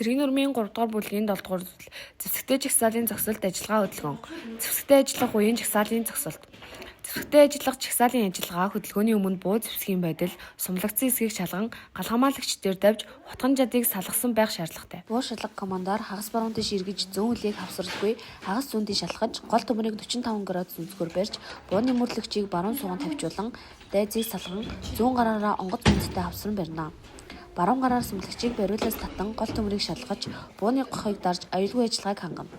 Цэргийн нурмын 3 дугаар бүлгийн 7 дугаар зүйл. Зэвсэгтэй жагсаалын зогсолт ажиллагаа хөдөлгөөн. Зэвсэгтэй ажиллах үеийн жагсаалын зогсолт. Зэвсэгтэй ажиллах жагсаалын ажиллагаа хөдөлгөөний өмнө буу зэвсгийн байдал, сумлагдсан эсгийг шалган, галхамаалагч дээр давж, утган жадыг салгасан байх шаардлагатай. Буу шалга командаар хагас баруун дэш эргэж зүүн хөлийг хавсралгүй, хагас зүүн дэш шалгаж, гол төмөрийг 45 градус өнцгөр барьж, бууны мөрлөгчийг баруун суган тавьжуулан, дайзыг салган, зүүн гараараа онгоц үндэстэй хавсран барина. Баруун гараар сумлагчийг бариулаас татан гол төмөрийг шалгаж, бууны гохыг дарж аюулгүй ажиллагааг хангана.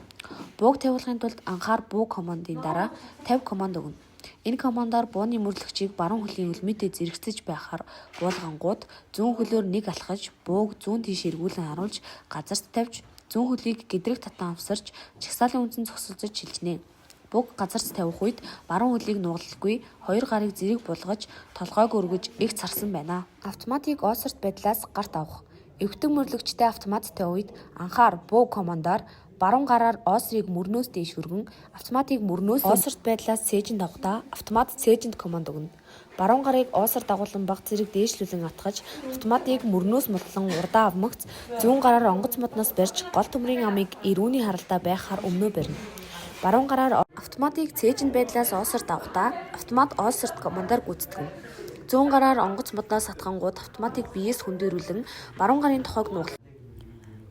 Бууг тавиулахын тулд анхаар буу командын дараа 50 команд өгнө. Энэ командаар бууны мөрлөгчийг баруун хөлийн өлмөдөө зэрэгцэж байхаар буулгангууд зүүн хөлөөр нэг алхаж, бууг зүүн тийш эргүүлэн харуулж, газарт тавьж, зүүн хөлийг гэдрэг татан авсарч, жагсаалын үндсэн зогсолцож шилжинэ. Бууг газарт тавих үед баруун хөлийг нугалалгүй, хоёр гарыг зэрэг булгаж, толгойг өргөж их царсан байна. Автоматик осорт байдлаас гарт авах. Эвтэг мөрлөгчтэй автоматтай үед анхаар буу командаар баруун гараар осрыг мөрнөөс дээш өргөн, автоматик мөрнөөс осорт байдлаас цээжинд авахдаа автомат цээжинд команд өгнө. Баруун гарыг осор дагуулan баг зэрэг дээшлүүлэн атгаж, автоматик мөрнөөс муллан урдаа авмагц, зүүн гараар онгоц модноос барьж, гол төмрийн амыг эрүүний харалдаа байхаар өмнөө барина. Баруун гараар автоматик цээжинд байдлаас осорт авахдаа автомат осорт командаар гүйцэтгэнэ. Зүүн гараар онгоц модноос атгангууд автоматик биеэс хөндөрүүлэн баруун гарын тохойг нугална.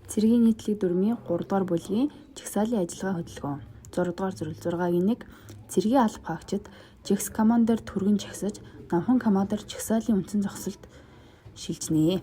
Цэргийн нийтлэг дүрмийн 3 дугаар бүлгийн жагсаалын ажиллагаа хөдөлгөөн. 6 дугаар зөвлөл 6-гийн 1 цэргийн алба хаагчид жагс командаар түргэн жагсаж, намхан командаар жагсаалын үндсэн зогсолт шилжинэ.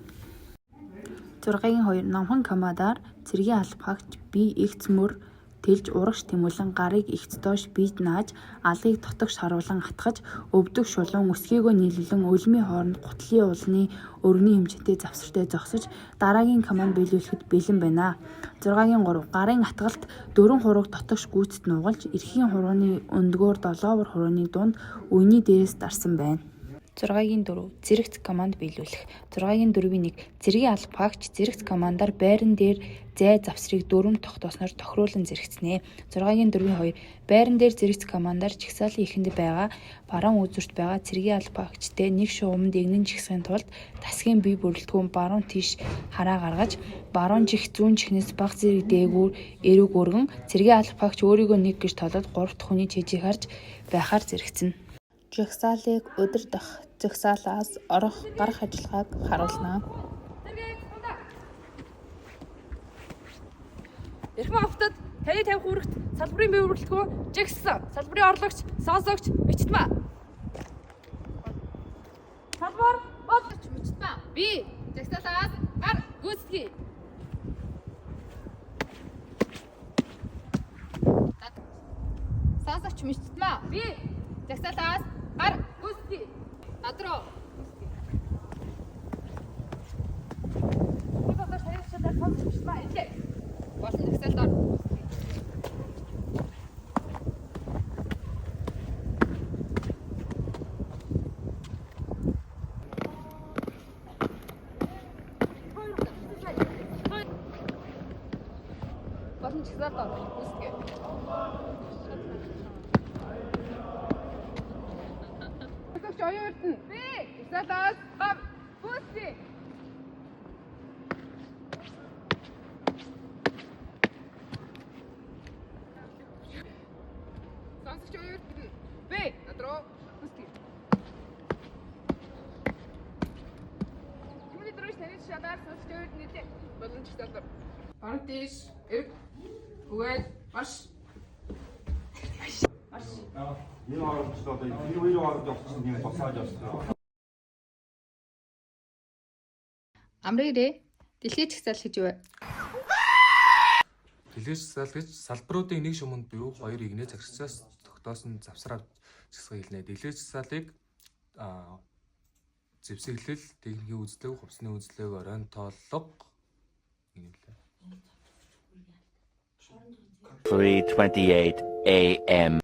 6-гийн 2 намхан командаар цэргийн алба хаагч бие эгц мөр тэлж урагш тэмүүлэн гарыг эгц доош бийд нааж, алыг дотогш харуулан атгаж, өвдөг шулуун өсгийгөө нийлүүлэн өлмийн хооронд гутлын уулны өргөний хэмжээтэй завсартай зогсож, дараагийн команд биелүүлэхэд бэлэн байна. 6-гийн 3 гарын атгалт 4 хурууг дотогш гүйцэд нугалж, эрхийн хурууны өндгөөр долоовор хурууны дунд үений дээрээс дарсан байна. 6-гийн 4 зэрэгц команд биелүүлэх. 6-гийн 4-ийн 1 цэргийн алба хаагч зэрэгц командаар байран дээр зай завсрыг дөрөв тогтоосноор тохируулан зэрэгцэнэ. 6-гийн 4-ийн 2 байран дээр зэрэгц командаар жагсаалын эхэнд байгаа баруун үзүүрт байгаа цэргийн алба хаагчтэй нэг шугамд игнэн жигсхийн тулд тасгийн бие бүрэлдэхүүн баруун тийш хараа гаргаж, баруун чих зүүн чихнээс баг зэрэг дээгүүр эрүүг өргөн, цэргийн алба хаагч өөрийгөө нэг гэж толоод 3 дахь хүний чэжийг харж байхаар зэрэгцэнэ. Жагсаалыг удирдах, жагсаалаас орох гарах ажиллагааг харуулна. Эрхэм автод 50-50 хүрэгт салбарын бие бүрэлдэхүүн жигссэн. Салбарын орлогч, сонсогч, мичтмаа. Салбар, орлогч, мичтмаа. Би жагсаалаас гар гүйцэтгэе. Сонсогч, мичтмаа. Би жагсаалаас гар гүйцэтгэе. Надруу. Салбар шаардлагатай сонсогч, мичтмаа. Илээ. Болон жагсаалаар болон жагсаалаар үсгээ. Сонсогч оюун эрдэнэ. Би жагсаалаас гар гүйцэтгэе. Сонсогч оюун эрдэнэ. Би надруу гүйцэтгэе. Юуны дөрөж таньж шалаар сонсогч оюун эрдэнэ нэлээ. Болон жагсаалаар баруун тийш эрг үгээд маш Энэ хоорондоо энэ хоёрын хооронд явчихсан юм босааж явсан. Амрээрээ дэлхийд жагсаал гэж юу вэ? Дэлхийд жагсаал гэж салбаруудын нэг шуманд буюу хоёр игнээ цагсаас тогтоосон завсар авч жагсах хэлнэ. Дэлхийд жагсаалыг зэвсэглэл, техникийн үзлэг, хувцсны үзлэг, оройн тооллого юм лээ. 3:28 AM.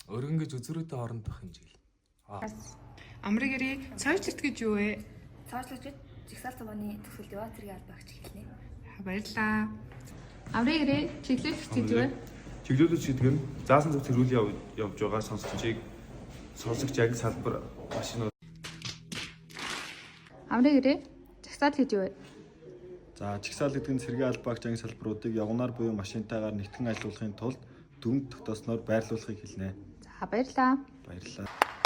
Өргөн гэж үзүүрүүтэй хоорондох хэмжээг. Амрээрээ цойжлогч гэж юу вэ? Цойжлогч гэж жагсаал цуганы төсөлд яваа цэргийн алба хаагч хэлнэ. Баярлалаа. Амрээрээ чиглүүлэгч гэж юу вэ? Чиглүүлэгч гэдэг нь заасан зөв цэргүүлийн явж байгаа сонсогчийг сонсогч яг салбар машинууд. Амрээрээ жагсаал гэж юу вэ? За чагсаал гэдэг нь цэргийн аль багч анги салбаруудыг явгнаар буюу машинтайгаар нэгтгэн ажилуулахын тулд дүнд тогтоосноор байрлуулахыг хэлнэ. За баярлалаа. Баярлалаа.